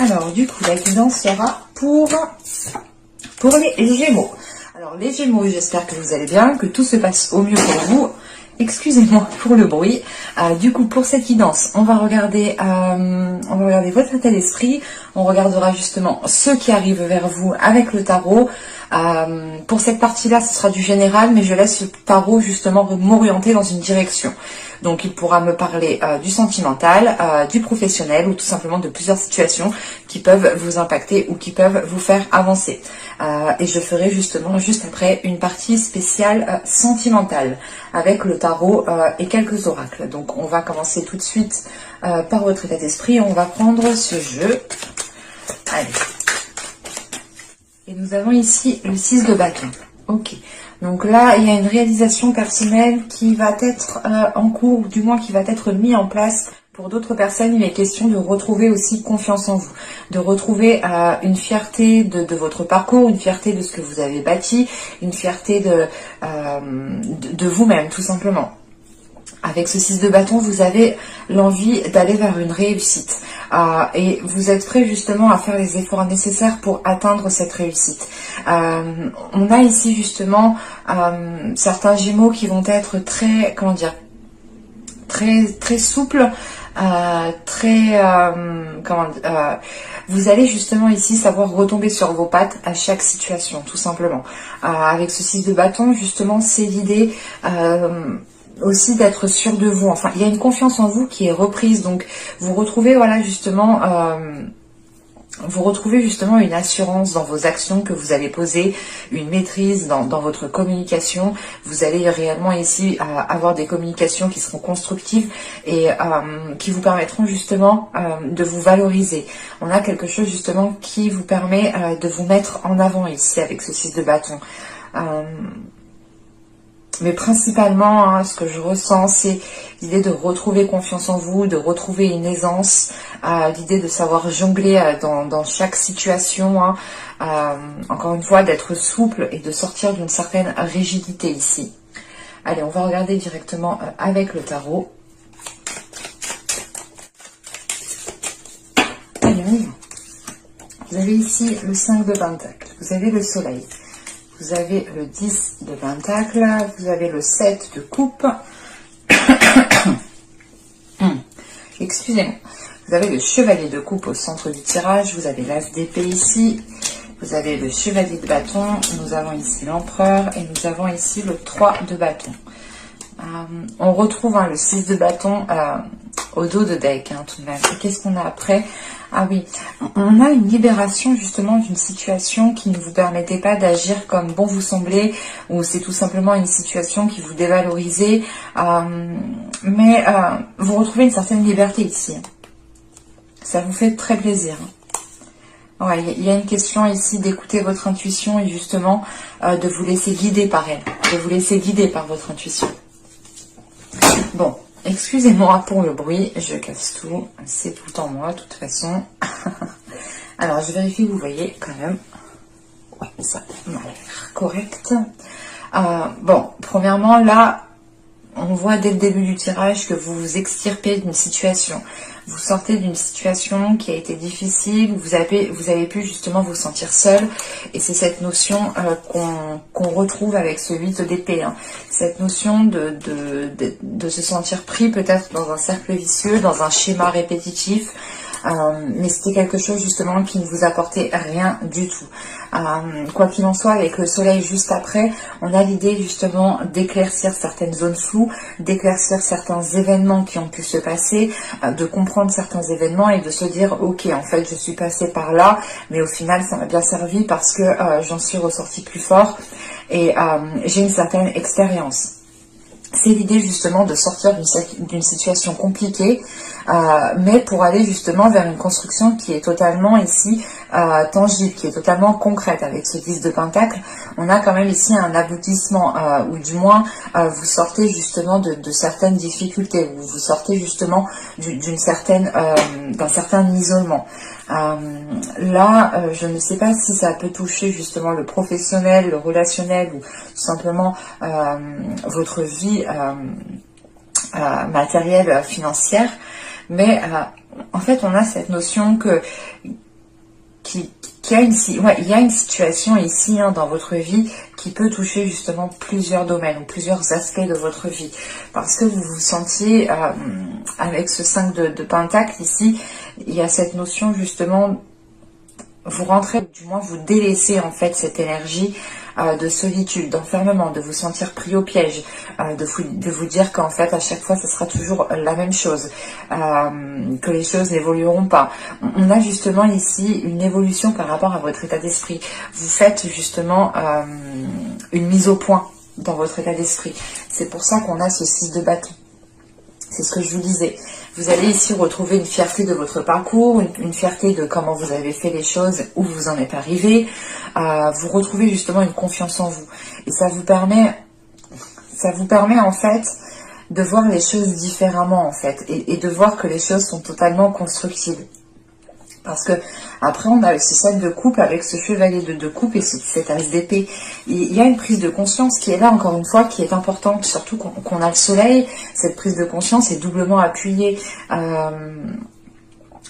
Alors, du coup, la guidance sera pour les Gémeaux. Alors, les Gémeaux, j'espère que vous allez bien, que tout se passe au mieux pour vous. Excusez-moi pour le bruit. Du coup, pour cette guidance, on va regarder votre état d'esprit. On regardera justement ceux qui arrivent vers vous avec le tarot. Pour cette partie-là, ce sera du général, mais je laisse le tarot justement m'orienter dans une direction. Donc, il pourra me parler du sentimental, du professionnel ou tout simplement de plusieurs situations qui peuvent vous impacter ou qui peuvent vous faire avancer. Et je ferai justement juste après une partie spéciale sentimentale avec le tarot et quelques oracles. Donc, on va commencer tout de suite par votre état d'esprit. On va prendre ce jeu. Allez. Et nous avons ici le 6 de bâton. Ok. Donc là, il y a une réalisation personnelle qui va être en cours, ou du moins qui va être mise en place. Pour d'autres personnes, il est question de retrouver aussi confiance en vous, de retrouver une fierté de votre parcours, une fierté de ce que vous avez bâti, une fierté de vous-même, tout simplement. Avec ce 6 de bâton, vous avez l'envie d'aller vers une réussite. Et vous êtes prêt justement à faire les efforts nécessaires pour atteindre cette réussite. On a ici justement certains Gémeaux qui vont être très, comment dire, très souples, vous allez justement ici savoir retomber sur vos pattes à chaque situation, tout simplement. Avec ce 6 de bâton, justement, c'est l'idée aussi d'être sûr de vous. Enfin, il y a une confiance en vous qui est reprise. Donc, vous retrouvez, voilà, justement, une assurance dans vos actions que vous allez poser, une maîtrise dans votre communication. Vous allez réellement ici avoir des communications qui seront constructives et qui vous permettront justement de vous valoriser. On a quelque chose justement qui vous permet de vous mettre en avant ici avec ce 6 de bâton. Mais principalement, ce que je ressens, c'est l'idée de retrouver confiance en vous, de retrouver une aisance, l'idée de savoir jongler dans chaque situation, encore une fois, d'être souple et de sortir d'une certaine rigidité ici. Allez, on va regarder directement avec le tarot. Allez, on y va. Vous avez ici le 5 de Pentacle, vous avez le Soleil. Vous avez le 10 de Pentacle, vous avez le 7 de Coupe. Excusez-moi. Vous avez le Chevalier de Coupe au centre du tirage, vous avez l'As d'épée ici, vous avez le Chevalier de Bâton, nous avons ici l'Empereur et nous avons ici le 3 de Bâton. On retrouve le 6 de Bâton au dos de deck, tout de même. Et qu'est-ce qu'on a après? Ah oui, on a une libération justement d'une situation qui ne vous permettait pas d'agir comme bon vous semblait, ou c'est tout simplement une situation qui vous dévalorisait, mais vous retrouvez une certaine liberté ici. Ça vous fait très plaisir. Ouais, il y a une question ici d'écouter votre intuition et justement de vous laisser guider par elle, de vous laisser guider par votre intuition. Bon. Excusez-moi pour le bruit, je casse tout, c'est tout en moi de toute façon. Alors je vérifie que vous voyez quand même. Ouais, ça m'a l'air correct. Bon, premièrement là, on voit dès le début du tirage que vous vous extirpez d'une situation. Vous sortez d'une situation qui a été difficile, vous avez pu justement vous sentir seul. Et c'est cette notion qu'on retrouve avec ce 8 d'épée. Cette notion de se sentir pris peut-être dans un cercle vicieux, dans un schéma répétitif. Mais c'était quelque chose justement qui ne vous apportait rien du tout. Quoi qu'il en soit, avec le soleil juste après, on a l'idée justement d'éclaircir certaines zones floues, d'éclaircir certains événements qui ont pu se passer, de comprendre certains événements et de se dire ok, en fait je suis passée par là, mais au final ça m'a bien servi parce que j'en suis ressortie plus fort et j'ai une certaine expérience. C'est l'idée justement de sortir d'une situation compliquée, mais pour aller justement vers une construction qui est totalement ici tangible, qui est totalement concrète. Avec ce 10 de Pentacle, on a quand même ici un aboutissement, ou du moins vous sortez justement de certaines difficultés, vous sortez justement d'un certain isolement. Là, je ne sais pas si ça peut toucher justement le professionnel, le relationnel ou tout simplement votre vie matérielle, financière, mais en fait on a cette notion que il y a une situation ici dans votre vie qui peut toucher justement plusieurs domaines ou plusieurs aspects de votre vie. Parce que vous vous sentiez, avec ce 5 de Pentacle ici, il y a cette notion justement, vous rentrez, du moins vous délaissez en fait cette énergie de solitude, d'enfermement, de vous sentir pris au piège, de vous dire qu'en fait à chaque fois ce sera toujours la même chose, que les choses n'évolueront pas. On a justement ici une évolution par rapport à votre état d'esprit. Vous faites justement une mise au point dans votre état d'esprit. C'est pour ça qu'on a ce 6 de bâton. C'est ce que je vous disais. Vous allez ici retrouver une fierté de votre parcours, une fierté de comment vous avez fait les choses, où vous en êtes arrivé. Vous retrouvez justement une confiance en vous. Et ça vous permet en fait de voir les choses différemment en fait. Et de voir que les choses sont totalement constructives. Parce que après on a ce 7 de coupe avec ce chevalier de coupe et cet as d'épée. Il y a une prise de conscience qui est là encore une fois, qui est importante, surtout qu'on a le soleil. Cette prise de conscience est doublement appuyée.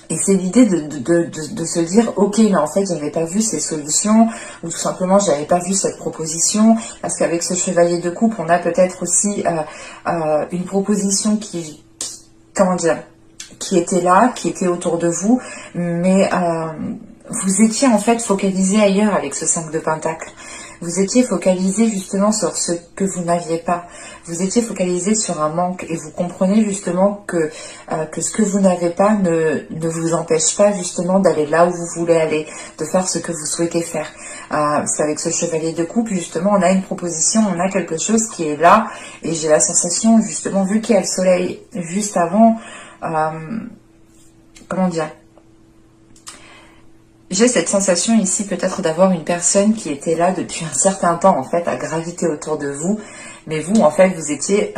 Et c'est l'idée de se dire, ok, mais en fait, j'avais pas vu ces solutions, ou tout simplement, j'avais pas vu cette proposition, parce qu'avec ce chevalier de coupe, on a peut-être aussi une proposition comment dire, qui était là, qui était autour de vous, mais vous étiez en fait focalisé ailleurs avec ce 5 de Pentacle. Vous étiez focalisé justement sur ce que vous n'aviez pas. Vous étiez focalisé sur un manque et vous comprenez justement que ce que vous n'avez pas ne vous empêche pas justement d'aller là où vous voulez aller, de faire ce que vous souhaitez faire. C'est avec ce chevalier de coupe justement on a une proposition, on a quelque chose qui est là et j'ai la sensation justement vu qu'il y a le soleil juste avant, comment dire, j'ai cette sensation ici peut-être d'avoir une personne qui était là depuis un certain temps en fait à graviter autour de vous, mais vous en fait vous étiez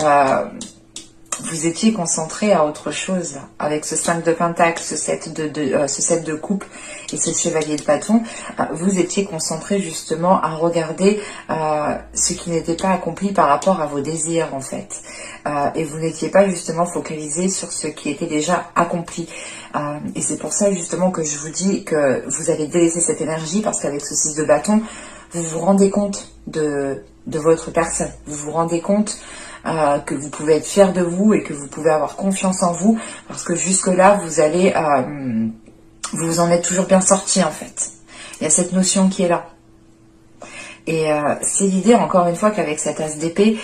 concentré à autre chose là. Avec ce 5 de Pentacle, ce 7 de coupe et ce chevalier de bâton, vous étiez concentré justement à regarder ce qui n'était pas accompli par rapport à vos désirs en fait. Et vous n'étiez pas justement focalisé sur ce qui était déjà accompli. Et c'est pour ça justement que je vous dis que vous allez délaisser cette énergie parce qu'avec ce 6 de bâton, vous vous rendez compte de votre personne. Vous vous rendez compte que vous pouvez être fier de vous et que vous pouvez avoir confiance en vous parce que jusque-là, vous allez... vous en êtes toujours bien sorti en fait. Il y a cette notion qui est là. Et c'est l'idée, encore une fois, qu'avec cet as d'épée,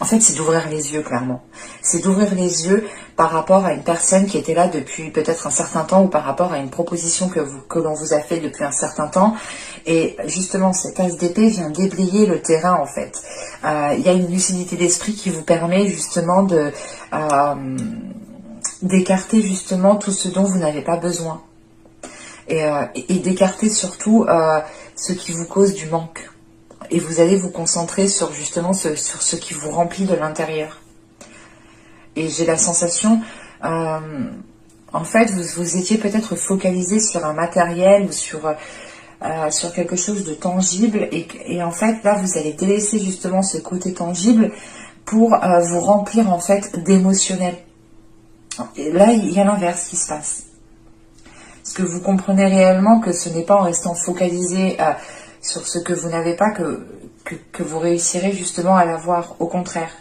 en fait, c'est d'ouvrir les yeux, clairement. C'est d'ouvrir les yeux par rapport à une personne qui était là depuis peut-être un certain temps ou par rapport à une proposition que l'on vous a fait depuis un certain temps. Et justement, cette as d'épée vient déblayer le terrain, en fait. Il y a une lucidité d'esprit qui vous permet justement d'écarter justement tout ce dont vous n'avez pas besoin. Et d'écarter surtout ce qui vous cause du manque. Et vous allez vous concentrer sur justement sur ce qui vous remplit de l'intérieur. Et j'ai la sensation, en fait, vous étiez peut-être focalisé sur un matériel ou sur quelque chose de tangible. Et en fait, là, vous allez délaisser justement ce côté tangible pour vous remplir en fait d'émotionnel. Et là, il y a l'inverse qui se passe. Parce que vous comprenez réellement que ce n'est pas en restant focalisé sur ce que vous n'avez pas que vous réussirez justement à l'avoir, au contraire.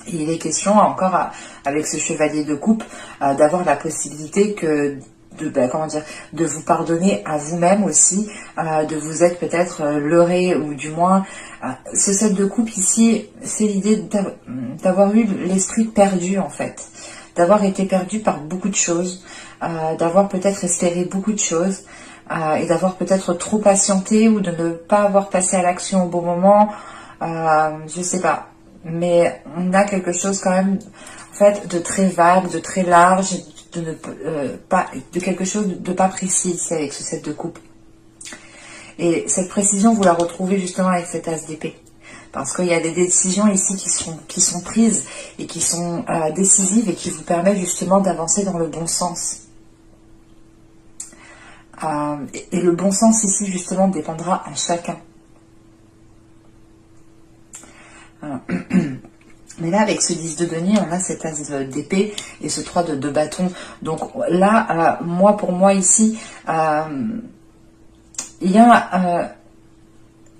Et il est question encore avec ce chevalier de coupe d'avoir la possibilité de vous pardonner à vous-même aussi, de vous être peut-être leurré ou du moins ce 7 de coupe ici, c'est l'idée d'avoir eu l'esprit perdu en fait, d'avoir été perdu par beaucoup de choses, d'avoir peut-être espéré beaucoup de choses. Et d'avoir peut-être trop patienté ou de ne pas avoir passé à l'action au bon moment, je sais pas. Mais on a quelque chose quand même, en fait, de très vague, de très large, de quelque chose de pas précis ici avec ce 7 de coupe. Et cette précision, vous la retrouvez justement avec cet as d'épée. Parce qu'il y a des décisions ici qui sont prises et qui sont décisives et qui vous permettent justement d'avancer dans le bon sens. Et le bon sens ici justement dépendra à chacun. Mais là, avec ce 10 de denier, on a cet as d'épée et ce 3 de bâton. Donc là, pour moi ici, il y a,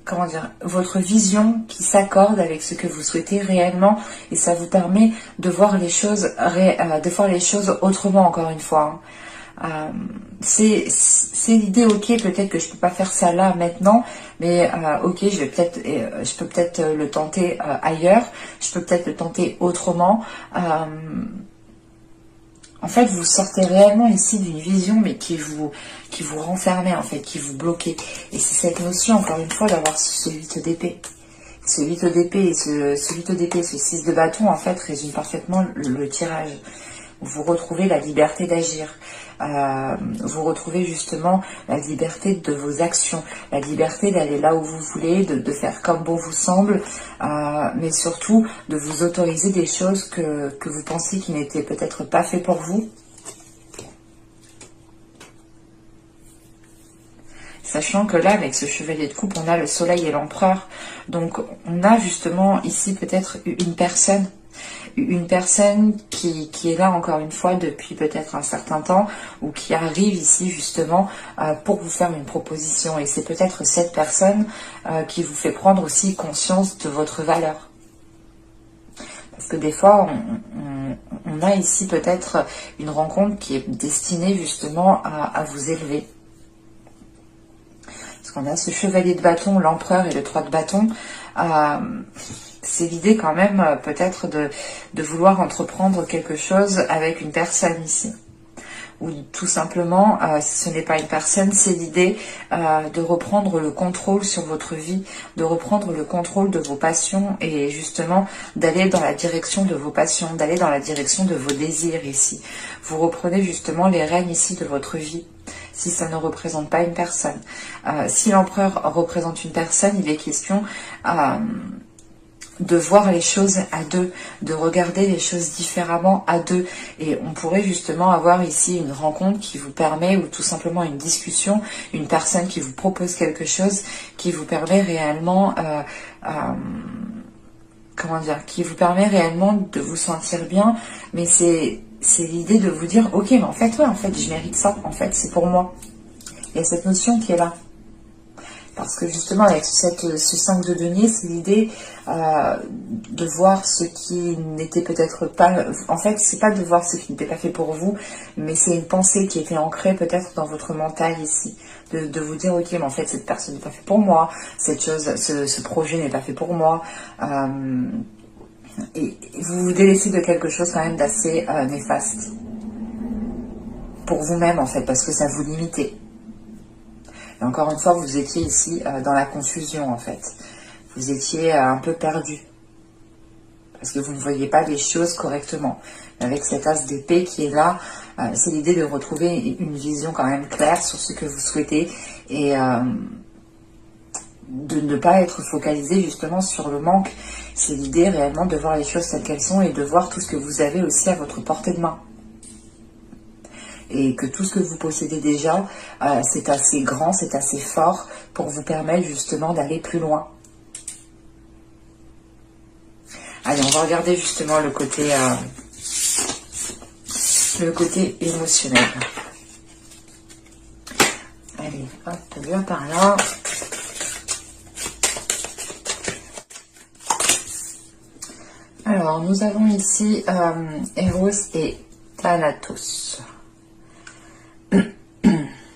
comment dire, votre vision qui s'accorde avec ce que vous souhaitez réellement. Et ça vous permet de voir les choses, autrement, encore une fois. C'est l'idée, ok, peut-être que je peux pas faire ça là maintenant, mais ok, je peux peut-être le tenter ailleurs, je peux peut-être le tenter autrement. En fait, vous sortez réellement ici d'une vision, mais qui vous renfermait, en fait, qui vous bloquait. Et c'est cette notion, encore une fois, d'avoir ce 8 d'épée. Ce 8 d'épée et ce 8 d'épée, ce 6 de bâton, en fait, résume parfaitement le tirage. Vous retrouvez la liberté d'agir. Vous retrouvez justement la liberté de vos actions, la liberté d'aller là où vous voulez, de faire comme bon vous semble, mais surtout de vous autoriser des choses que vous pensiez qui n'étaient peut-être pas faites pour vous. Sachant que là, avec ce chevalier de coupe, on a le soleil et l'empereur. Donc, on a justement ici peut-être une personne qui est là encore une fois depuis peut-être un certain temps, ou qui arrive ici justement pour vous faire une proposition. Et c'est peut-être cette personne qui vous fait prendre aussi conscience de votre valeur. Parce que des fois, on a ici peut-être une rencontre qui est destinée justement à vous élever. Parce qu'on a ce chevalier de bâton, l'empereur et le 3 de bâton. C'est l'idée quand même peut-être de vouloir entreprendre quelque chose avec une personne ici. Ou tout simplement, si ce n'est pas une personne, c'est l'idée de reprendre le contrôle sur votre vie, de reprendre le contrôle de vos passions et justement d'aller dans la direction de vos passions, d'aller dans la direction de vos désirs ici. Vous reprenez justement les rênes ici de votre vie. Si ça ne représente pas une personne. Si l'empereur représente une personne, il est question de voir les choses à deux, de regarder les choses différemment à deux. Et on pourrait justement avoir ici une rencontre qui vous permet, ou tout simplement une discussion, une personne qui vous propose quelque chose, qui vous permet réellement, comment dire, qui vous permet réellement de vous sentir bien, mais c'est l'idée de vous dire, ok, mais en fait, ouais, en fait, je mérite ça, en fait, c'est pour moi. Il y a cette notion qui est là. Parce que justement, avec ce 5 de denier, c'est l'idée de voir ce qui n'était peut-être pas... En fait, c'est pas de voir ce qui n'était pas fait pour vous, mais c'est une pensée qui était ancrée peut-être dans votre mental ici. De vous dire, ok, mais en fait, cette personne n'est pas faite pour moi, cette chose, ce projet n'est pas fait pour moi. Et vous vous délaissez de quelque chose quand même d'assez néfaste. Pour vous-même, en fait, parce que ça vous limitait. Et encore une fois, vous étiez ici dans la confusion, en fait. Vous étiez un peu perdu. Parce que vous ne voyez pas les choses correctement. Avec cet as d'épée qui est là, c'est l'idée de retrouver une vision quand même claire sur ce que vous souhaitez. Et de ne pas être focalisé justement sur le manque. C'est l'idée réellement de voir les choses telles qu'elles sont et de voir tout ce que vous avez aussi à votre portée de main. Et que tout ce que vous possédez déjà, c'est assez grand, c'est assez fort pour vous permettre justement d'aller plus loin. Allez, on va regarder justement le côté émotionnel. Allez, hop, bien par là. Alors, nous avons ici Eros et Thanatos.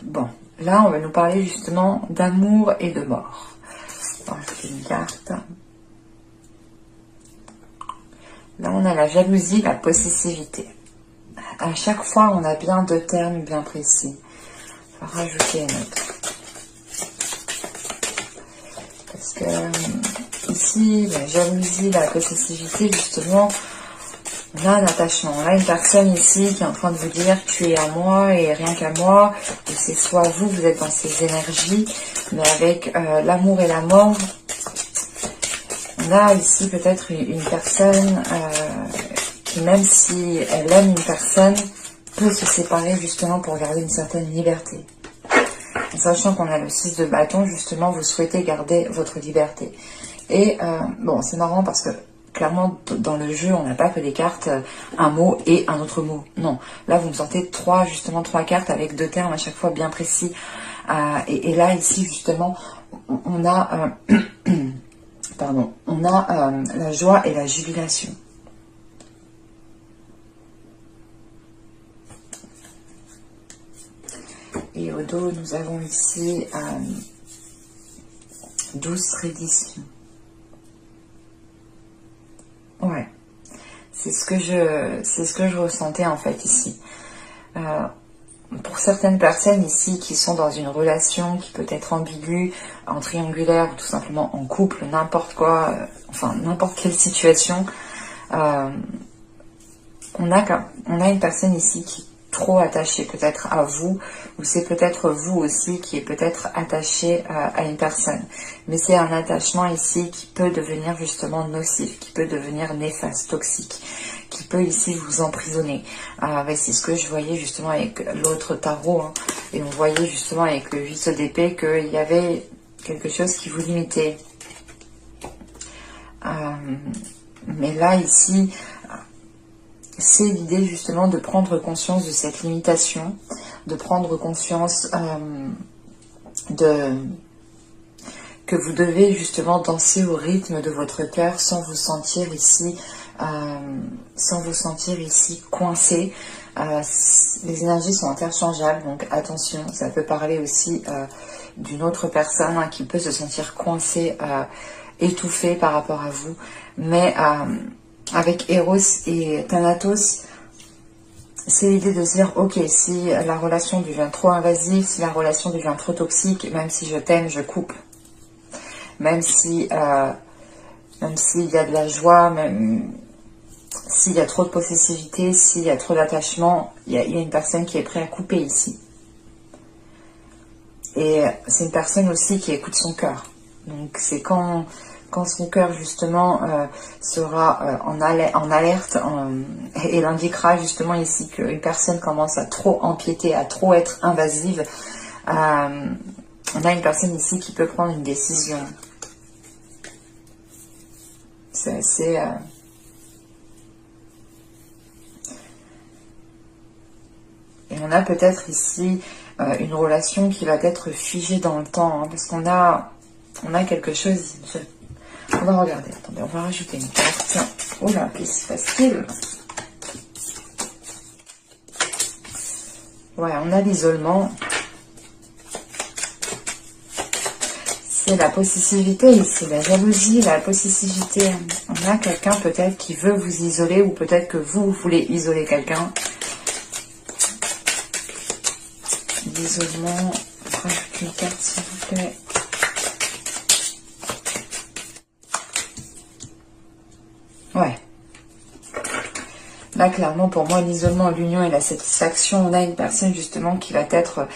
Bon, là, on va nous parler justement d'amour et de mort. Alors, je fais une carte. Là, on a la jalousie, la possessivité. À chaque fois, on a bien deux termes bien précis. On va rajouter une autre. Parce que ici, la jalousie, la possessivité, justement, on a un attachement. On a une personne ici qui est en train de vous dire tu es à moi et rien qu'à moi. Et c'est soit vous êtes dans ces énergies, mais avec l'amour et la mort, on a ici peut-être une personne qui, même si elle aime une personne, peut se séparer justement pour garder une certaine liberté. En sachant qu'on a le 6 de bâton, justement, vous souhaitez garder votre liberté. Et bon, c'est marrant parce que clairement, dans le jeu, on n'a pas que des cartes, un mot et un autre mot. Non, là, vous me sentez trois cartes avec deux termes à chaque fois bien précis. Et là, ici, justement, on a, pardon, on a la joie et la jubilation. Et au dos, nous avons ici 12 redditions. Ouais, c'est ce que je ressentais en fait ici. Pour certaines personnes ici qui sont dans une relation qui peut être ambiguë, en triangulaire ou tout simplement en couple, n'importe quoi, enfin n'importe quelle situation, on a une personne ici qui est trop attachée peut-être à vous, ou c'est peut-être vous aussi qui est peut-être attaché à une personne. Mais c'est un attachement ici qui peut devenir justement nocif, qui peut devenir néfaste, toxique, qui peut ici vous emprisonner. C'est ce que je voyais justement avec l'autre tarot, hein, et on voyait justement avec le 8 d'épée qu'il y avait quelque chose qui vous limitait. Mais là, ici, c'est l'idée justement de prendre conscience de cette limitation, de prendre conscience que vous devez justement danser au rythme de votre cœur sans vous sentir ici coincé. Les énergies sont interchangeables, donc attention, ça peut parler aussi d'une autre personne, hein, qui peut se sentir coincée, étouffée par rapport à vous, mais avec Eros et Thanatos, c'est l'idée de se dire, ok, si la relation devient trop invasive, si la relation devient trop toxique, même si je t'aime, je coupe. Même s'il y a de la joie, même s'il y a trop de possessivité, s'il y a trop d'attachement, il y a une personne qui est prête à couper ici. Et c'est une personne aussi qui écoute son cœur. Donc c'est quand son cœur justement sera en alerte et l'indiquera justement ici qu'une personne commence à trop empiéter, à trop être invasive, on a une personne ici qui peut prendre une décision. C'est assez... Et on a peut-être ici une relation qui va être figée dans le temps, hein, parce qu'on a quelque chose... On va regarder, attendez, on va rajouter une carte. Oh là, qu'est-ce qui se passe-t-il? Ouais, on a l'isolement. C'est la possessivité ici, la jalousie, la possessivité. On a quelqu'un peut-être qui veut vous isoler, ou peut-être que vous voulez isoler quelqu'un. L'isolement, rajoute une carte s'il vous plaît. Ouais. Là, clairement, pour moi, l'isolement, l'union et la satisfaction, on a une personne justement qui va être...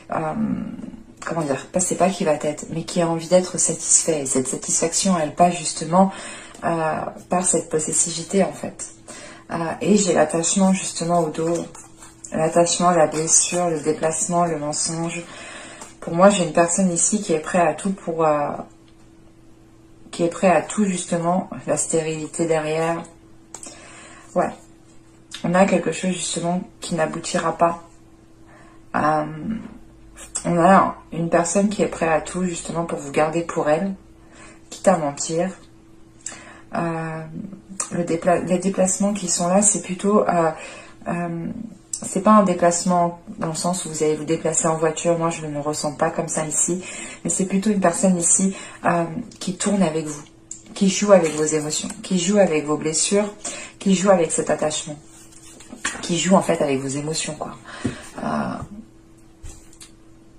comment dire, c'est pas qui va être, mais qui a envie d'être satisfait. Et cette satisfaction, elle passe justement par cette possessivité, en fait. Et j'ai l'attachement justement au dos. L'attachement, la blessure, le déplacement, le mensonge. Pour moi, j'ai une personne ici qui est prête à tout pour... qui est prêt à tout justement, la stérilité derrière. Ouais. On a quelque chose justement qui n'aboutira pas. On a une personne qui est prête à tout justement pour vous garder pour elle, quitte à mentir. Les déplacements qui sont là, c'est plutôt... c'est pas un déplacement dans le sens où vous allez vous déplacer en voiture. Moi, je ne me ressens pas comme ça ici. Mais c'est plutôt une personne ici qui tourne avec vous, qui joue avec vos émotions, qui joue avec vos blessures, qui joue avec cet attachement, qui joue en fait avec vos émotions, quoi.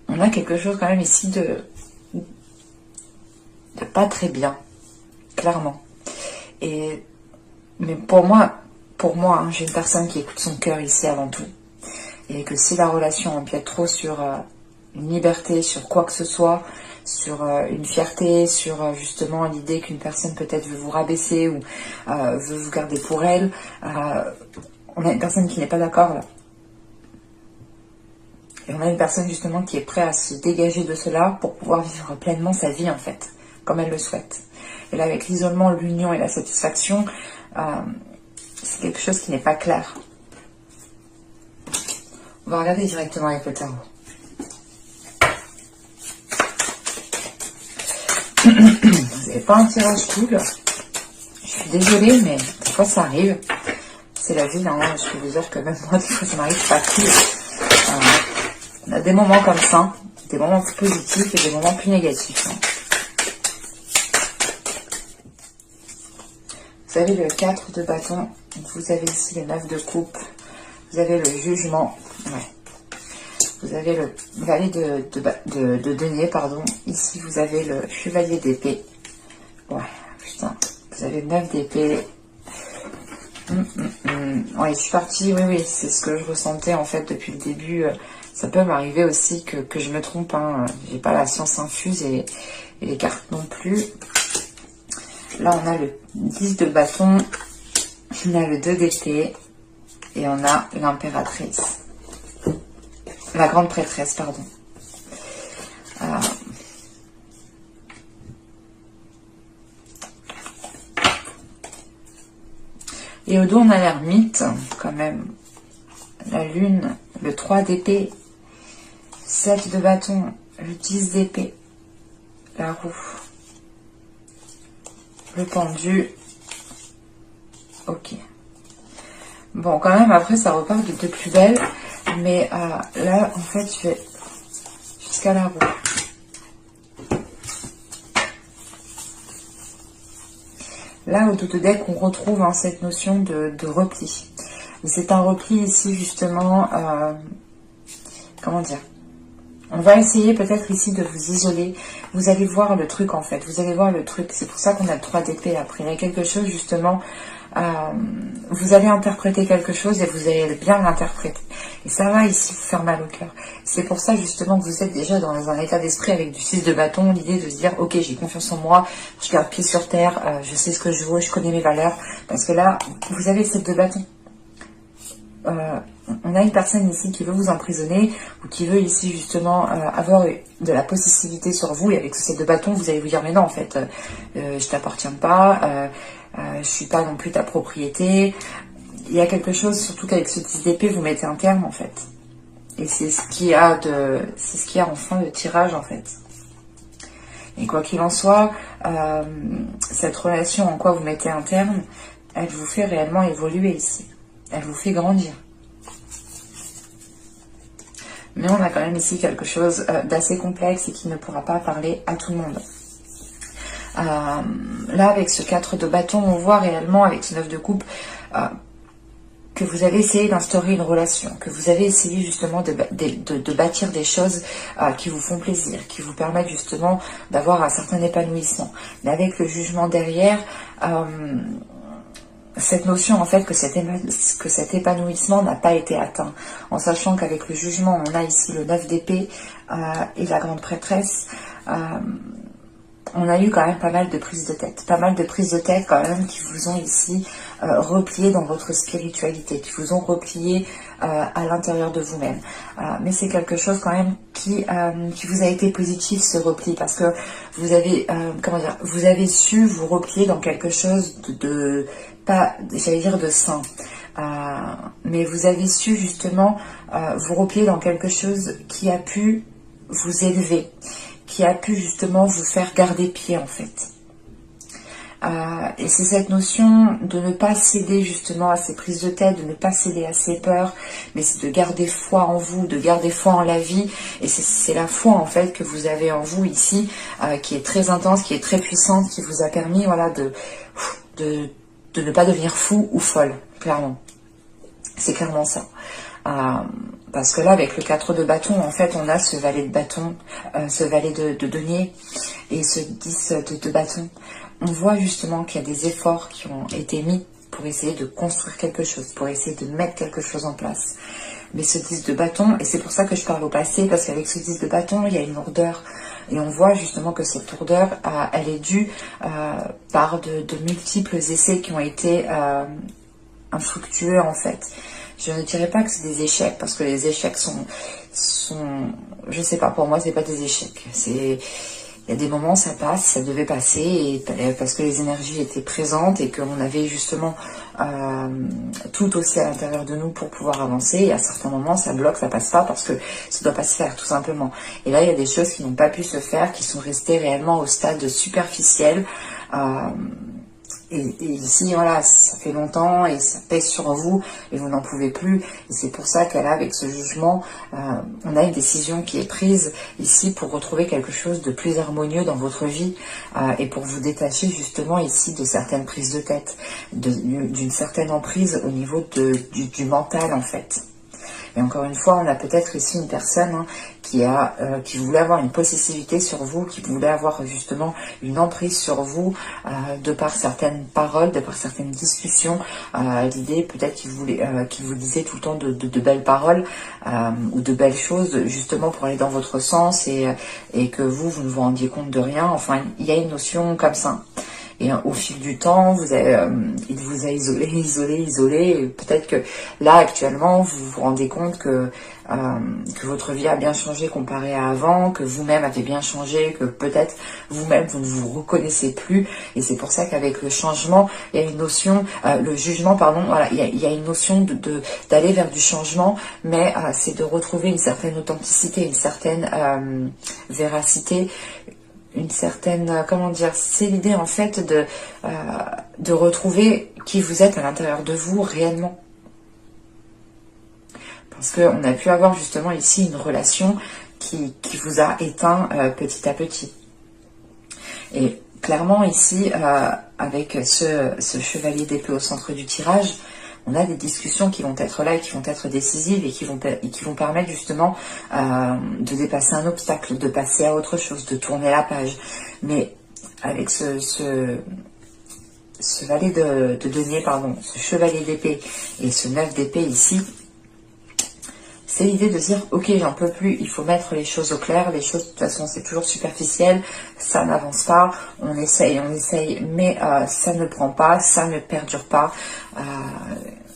On a quelque chose quand même ici de pas très bien, clairement. Mais pour moi, hein, j'ai une personne qui écoute son cœur ici avant tout. Et que si la relation empiète trop sur une liberté, sur quoi que ce soit, sur une fierté, sur justement l'idée qu'une personne peut-être veut vous rabaisser ou veut vous garder pour elle, on a une personne qui n'est pas d'accord là. Et on a une personne justement qui est prête à se dégager de cela pour pouvoir vivre pleinement sa vie en fait, comme elle le souhaite. Et là, avec l'isolement, l'union et la satisfaction, c'est quelque chose qui n'est pas clair. On va regarder directement avec le tarot. Vous n'avez pas un tirage cool. Je suis désolée, mais des fois ça arrive. C'est la vie, hein. Je peux vous dire que même moi, des fois ça m'arrive pas cool. On a des moments comme ça, des moments plus positifs et des moments plus négatifs. Hein. Vous avez le 4 de bâton, vous avez ici le 9 de coupe, vous avez le jugement, ouais. Vous avez le valet de denier, pardon. Ici, vous avez le chevalier d'épée. Ouais, putain. Vous avez le 9 d'épée. Ouais, je suis partie. Oui, oui, c'est ce que je ressentais, en fait, depuis le début. Ça peut m'arriver aussi que je me trompe. Hein. J'ai pas la science infuse et les cartes non plus. Là, on a le 10 de bâton. On a le 2 d'épée. Et on a l'impératrice. La grande prêtresse, pardon. Et au dos, on a l'ermite, quand même. La lune, le 3 d'épée, 7 de bâton, le 10 d'épée, la roue, le pendu. Ok. Bon, quand même, après, ça repart de plus belle. Mais là, en fait, je vais jusqu'à la roue. Là, au dos de deck, on retrouve hein, cette notion de repli. C'est un repli ici, justement, comment dire? On va essayer peut-être ici de vous isoler. Vous allez voir le truc, en fait. Vous allez voir le truc. C'est pour ça qu'on a le 3 d'épée après. Il y a quelque chose, justement... vous allez interpréter quelque chose et vous allez bien l'interpréter. Et ça va ici vous faire mal au cœur. C'est pour ça justement que vous êtes déjà dans un état d'esprit avec du 6 de bâton, l'idée de se dire ok, j'ai confiance en moi, je garde pied sur terre, je sais ce que je vaux, je connais mes valeurs. Parce que là, vous avez 7 de bâton. On a une personne ici qui veut vous emprisonner ou qui veut ici justement avoir de la possessivité sur vous, et avec ce 7 de bâton, vous allez vous dire mais non en fait, je t'appartiens pas, je suis pas non plus ta propriété. Il y a quelque chose, surtout qu'avec ce 10 d'épée, vous mettez un terme en fait. Et c'est ce qu'il y a en fin de tirage en fait. Et quoi qu'il en soit, cette relation en quoi vous mettez un terme, elle vous fait réellement évoluer ici. Elle vous fait grandir. Mais on a quand même ici quelque chose d'assez complexe et qui ne pourra pas parler à tout le monde. Là, avec ce 4 de bâton, on voit réellement, avec ce 9 de coupe, que vous avez essayé d'instaurer une relation, que vous avez essayé justement de bâtir des choses qui vous font plaisir, qui vous permettent justement d'avoir un certain épanouissement. Mais avec le jugement derrière, cette notion en fait que cet épanouissement n'a pas été atteint, en sachant qu'avec le jugement, on a ici le 9 d'épée et la grande prêtresse, on a eu quand même pas mal de prises de tête. Pas mal de prises de tête quand même qui vous ont ici replié dans votre spiritualité, qui vous ont replié à l'intérieur de vous-même. Mais c'est quelque chose quand même qui vous a été positif, ce repli, parce que vous avez, comment dire, vous avez su vous replier dans quelque chose de pas, j'allais dire de sain. Mais vous avez su justement vous replier dans quelque chose qui a pu vous élever, qui a pu justement vous faire garder pied en fait. Et c'est cette notion de ne pas céder justement à ces prises de tête, de ne pas céder à ces peurs, mais c'est de garder foi en vous, de garder foi en la vie. Et c'est la foi en fait que vous avez en vous ici, qui est très intense, qui est très puissante, qui vous a permis voilà, de ne pas devenir fou ou folle, clairement. C'est clairement ça. Parce que là, avec le 4 de bâton, en fait, on a ce valet de bâton, ce valet de denier et ce 10 de bâton. On voit justement qu'il y a des efforts qui ont été mis pour essayer de construire quelque chose, pour essayer de mettre quelque chose en place. Mais ce 10 de bâton, et c'est pour ça que je parle au passé, parce qu'avec ce 10 de bâton, il y a une lourdeur. Et on voit justement que cette lourdeur, elle est due par de multiples essais qui ont été infructueux en fait. Je ne dirais pas que c'est des échecs, parce que les échecs sont je sais pas, pour moi, c'est pas des échecs. Il y a des moments, ça passe, ça devait passer, et parce que les énergies étaient présentes et qu'on avait justement tout aussi à l'intérieur de nous pour pouvoir avancer. Et à certains moments, ça bloque, ça passe pas parce que ça doit pas se faire, tout simplement. Et là, il y a des choses qui n'ont pas pu se faire, qui sont restées réellement au stade superficiel. Et ici, voilà, ça fait longtemps et ça pèse sur vous et vous n'en pouvez plus. Et c'est pour ça qu'elle a, avec ce jugement, on a une décision qui est prise ici pour retrouver quelque chose de plus harmonieux dans votre vie et pour vous détacher justement ici de certaines prises de tête, d'une certaine emprise au niveau du mental en fait. Et encore une fois, on a peut-être ici une personne qui voulait avoir une possessivité sur vous, qui voulait avoir justement une emprise sur vous de par certaines paroles, de par certaines discussions. L'idée peut-être qu'il vous disait tout le temps de belles paroles ou de belles choses justement pour aller dans votre sens et que vous ne vous rendiez compte de rien. Enfin, il y a une notion comme ça. Et au fil du temps, il vous a isolé. Et peut-être que là, actuellement, vous vous rendez compte que votre vie a bien changé comparé à avant, que vous-même avez bien changé, que peut-être vous-même, vous ne vous reconnaissez plus. Et c'est pour ça qu'avec le changement, il y a une notion, le jugement, pardon, voilà, il y a une notion d'aller vers du changement, mais c'est de retrouver une certaine authenticité, une certaine véracité, une certaine, comment dire, c'est l'idée en fait de retrouver qui vous êtes à l'intérieur de vous réellement. Parce qu'on a pu avoir justement ici une relation qui vous a éteint petit à petit. Et clairement ici, avec ce chevalier d'épée au centre du tirage, on a des discussions qui vont être là et qui vont être décisives et qui vont permettre justement de dépasser un obstacle, de passer à autre chose, de tourner la page. Mais avec ce valet de denier, pardon, ce chevalier d'épée et ce 9 d'épée ici, c'est l'idée de dire, ok, j'en peux plus, il faut mettre les choses au clair, les choses de toute façon c'est toujours superficiel, ça n'avance pas, on essaye, mais ça ne prend pas, ça ne perdure pas.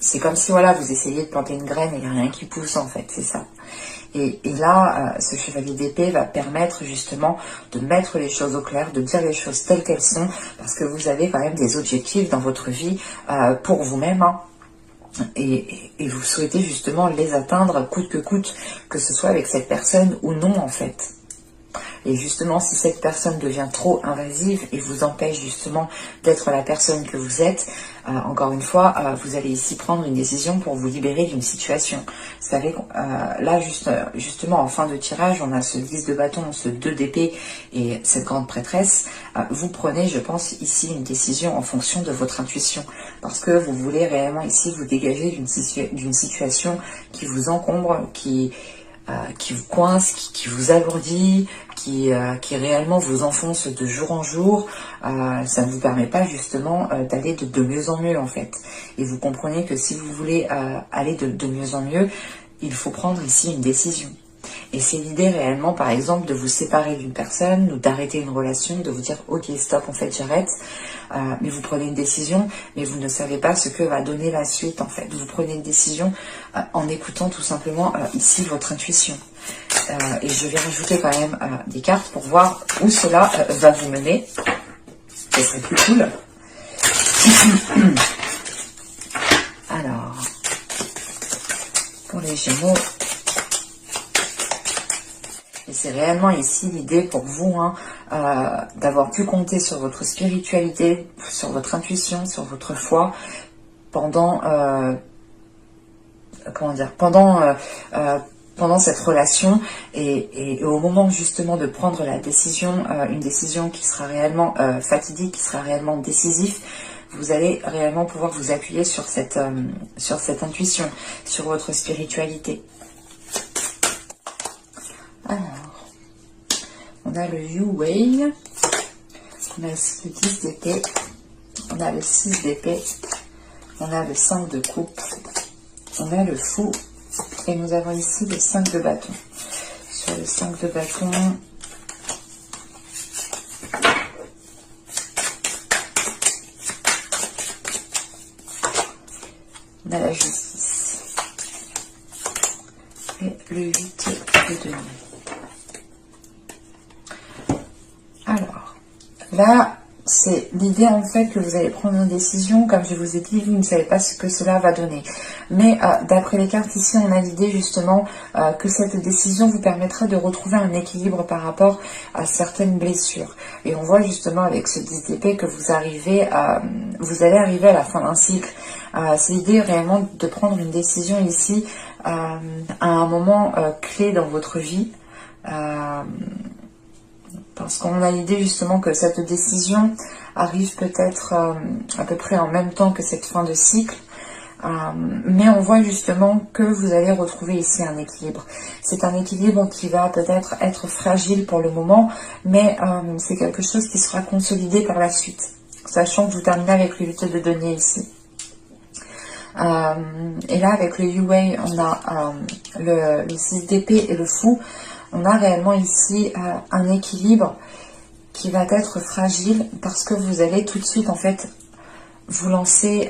C'est comme si voilà, vous essayez de planter une graine et il n'y a rien qui pousse en fait, c'est ça. Et là, ce chevalier d'épée va permettre justement de mettre les choses au clair, de dire les choses telles qu'elles sont, parce que vous avez quand même des objectifs dans votre vie pour vous-même, hein. Et vous souhaitez justement les atteindre coûte que ce soit avec cette personne ou non en fait. Et justement, si cette personne devient trop invasive et vous empêche justement d'être la personne que vous êtes, encore une fois, vous allez ici prendre une décision pour vous libérer d'une situation. Vous savez, là, justement, en fin de tirage, on a ce 10 de bâton, ce 2 d'épée et cette grande prêtresse. Vous prenez, je pense, ici une décision en fonction de votre intuition. Parce que vous voulez réellement ici vous dégager d'une situation qui vous encombre, qui vous coince, qui vous alourdit, qui réellement vous enfonce de jour en jour, ça ne vous permet pas justement d'aller de mieux en mieux en fait. Et vous comprenez que si vous voulez aller de mieux en mieux, il faut prendre ici une décision. Et c'est l'idée réellement, par exemple, de vous séparer d'une personne ou d'arrêter une relation, de vous dire « Ok, stop, en fait, j'arrête ». Mais vous prenez une décision, mais vous ne savez pas ce que va donner la suite, en fait. Vous prenez une décision en écoutant tout simplement ici votre intuition. Et je vais rajouter quand même des cartes pour voir où cela va vous mener. Ce serait plus cool. Alors, pour les Gémeaux... Et c'est réellement ici l'idée pour vous d'avoir pu compter sur votre spiritualité, sur votre intuition, sur votre foi pendant pendant cette relation et au moment justement de prendre la décision, une décision qui sera réellement fatidique, qui sera réellement décisif. Vous allez réellement pouvoir vous appuyer sur cette intuition, sur votre spiritualité. Alors, on a le Yu-Wei, on a le 10 d'épée, on a le 6 d'épée, on a le 5 de coupe, on a le fou, et nous avons ici le 5 de bâton. Sur le 5 de bâton, on a la justice, et le 8 de denier. Là, c'est l'idée en fait que vous allez prendre une décision. Comme je vous ai dit, vous ne savez pas ce que cela va donner. Mais d'après les cartes ici, on a l'idée justement que cette décision vous permettra de retrouver un équilibre par rapport à certaines blessures. Et on voit justement avec ce 10 d'épée que vous allez arriver à la fin d'un cycle. C'est l'idée réellement de prendre une décision ici à un moment clé dans votre vie. Parce qu'on a l'idée justement que cette décision arrive peut-être à peu près en même temps que cette fin de cycle. Mais on voit justement que vous allez retrouver ici un équilibre. C'est un équilibre qui va peut-être être fragile pour le moment, mais c'est quelque chose qui sera consolidé par la suite. Sachant que vous terminez avec le 8 de denier ici. Et là, avec le Yue, on a le 6 d'épée et le fou. On a réellement ici un équilibre qui va être fragile parce que vous allez tout de suite en fait vous lancer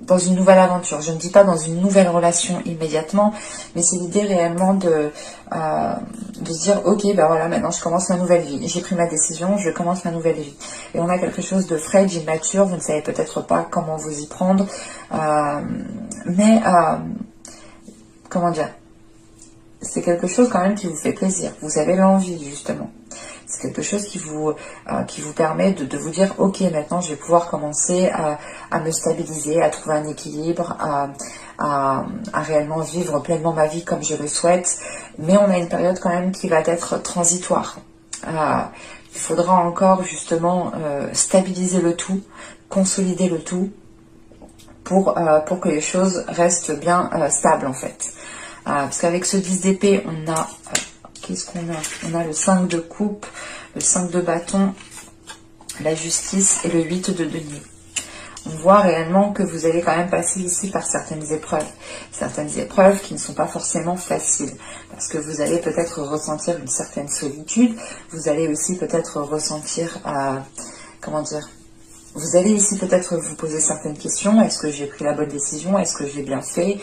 dans une nouvelle aventure. Je ne dis pas dans une nouvelle relation immédiatement, mais c'est l'idée réellement de se dire ok, ben voilà, maintenant je commence ma nouvelle vie. J'ai pris ma décision, je commence ma nouvelle vie. Et on a quelque chose de frais, d'immature, vous ne savez peut-être pas comment vous y prendre, mais comment dire, c'est quelque chose quand même qui vous fait plaisir. Vous avez l'envie justement. C'est quelque chose qui vous permet de vous dire ok, maintenant je vais pouvoir commencer à me stabiliser, à trouver un équilibre, à réellement vivre pleinement ma vie comme je le souhaite. Mais on a une période quand même qui va être transitoire. Il faudra encore justement stabiliser le tout, consolider le tout pour que les choses restent bien stables en fait. Parce qu'avec ce 10 d'épée, on a... qu'est-ce qu'on a? On a le 5 de coupe, le 5 de bâton, la justice et le 8 de denier. On voit réellement que vous allez quand même passer ici par certaines épreuves. Certaines épreuves qui ne sont pas forcément faciles. Parce que vous allez peut-être ressentir une certaine solitude. Vous allez aussi peut-être ressentir... comment dire? Vous allez ici peut-être vous poser certaines questions. Est-ce que j'ai pris la bonne décision? Est-ce que j'ai bien fait?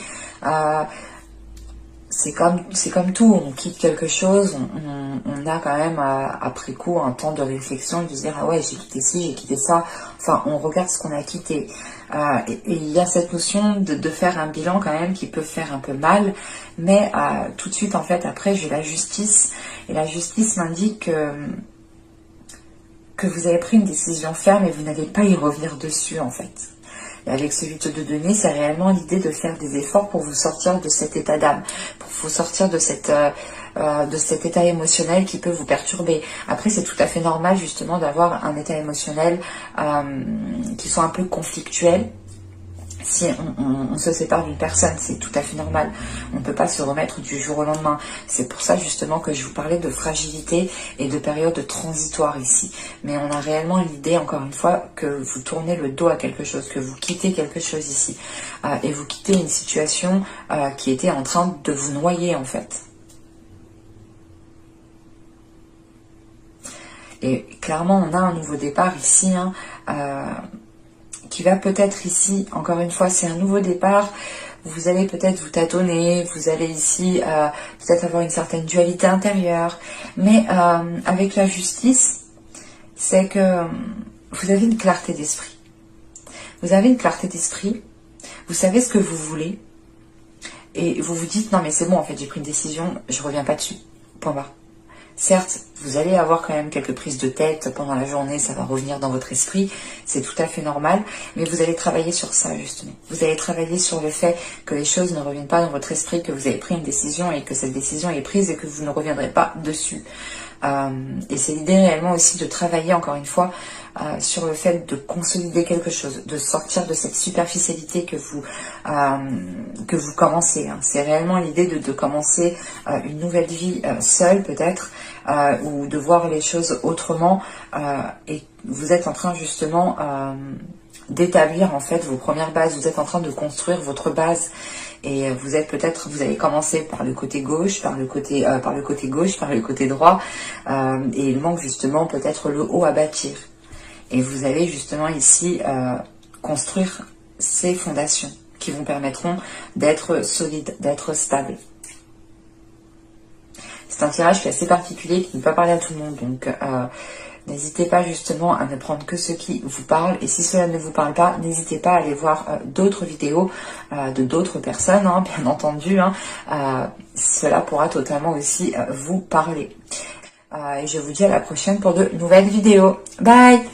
C'est comme tout, on quitte quelque chose, on a quand même après coup un temps de réflexion et de se dire ah ouais, j'ai quitté ci, j'ai quitté ça. Enfin, on regarde ce qu'on a quitté. Et il y a cette notion de faire un bilan quand même qui peut faire un peu mal, mais tout de suite en fait après j'ai la justice et la justice m'indique que vous avez pris une décision ferme et vous n'allez pas y revenir dessus en fait. Et avec ce 8 de denier, c'est réellement l'idée de faire des efforts pour vous sortir de cet état d'âme, pour vous sortir de cet état émotionnel qui peut vous perturber. Après, c'est tout à fait normal justement d'avoir un état émotionnel qui soit un peu conflictuel. Si on se sépare d'une personne, c'est tout à fait normal. On ne peut pas se remettre du jour au lendemain. C'est pour ça justement que je vous parlais de fragilité et de période transitoire ici. Mais on a réellement l'idée, encore une fois, que vous tournez le dos à quelque chose, que vous quittez quelque chose ici. Et vous quittez une situation qui était en train de vous noyer en fait. Et clairement, on a un nouveau départ ici, qui va peut-être ici, encore une fois, c'est un nouveau départ. Vous allez peut-être vous tâtonner, vous allez ici peut-être avoir une certaine dualité intérieure. Mais avec la justice, c'est que vous avez une clarté d'esprit. Vous avez une clarté d'esprit, vous savez ce que vous voulez, et vous vous dites, non mais c'est bon, en fait, j'ai pris une décision, je reviens pas dessus, point barre. Certes, vous allez avoir quand même quelques prises de tête pendant la journée, ça va revenir dans votre esprit, c'est tout à fait normal, mais vous allez travailler sur ça justement. Vous allez travailler sur le fait que les choses ne reviennent pas dans votre esprit, que vous avez pris une décision et que cette décision est prise et que vous ne reviendrez pas dessus. Et c'est l'idée réellement aussi de travailler encore une fois sur le fait de consolider quelque chose, de sortir de cette superficialité que vous commencez. C'est réellement l'idée de commencer une nouvelle vie seule peut-être, ou de voir les choses autrement. Et vous êtes en train justement d'établir en fait vos premières bases. Vous êtes en train de construire votre base. Et vous allez commencer par le côté gauche, par le côté gauche, par le côté droit, et il manque justement peut-être le haut à bâtir. Et vous allez justement ici construire ces fondations qui vous permettront d'être solide, d'être stable. C'est un tirage qui est assez particulier, qui ne peut pas parler à tout le monde, donc N'hésitez pas justement à ne prendre que ce qui vous parle. Et si cela ne vous parle pas, n'hésitez pas à aller voir d'autres vidéos de d'autres personnes, hein, bien entendu. Hein. Cela pourra totalement aussi vous parler. Et je vous dis à la prochaine pour de nouvelles vidéos. Bye!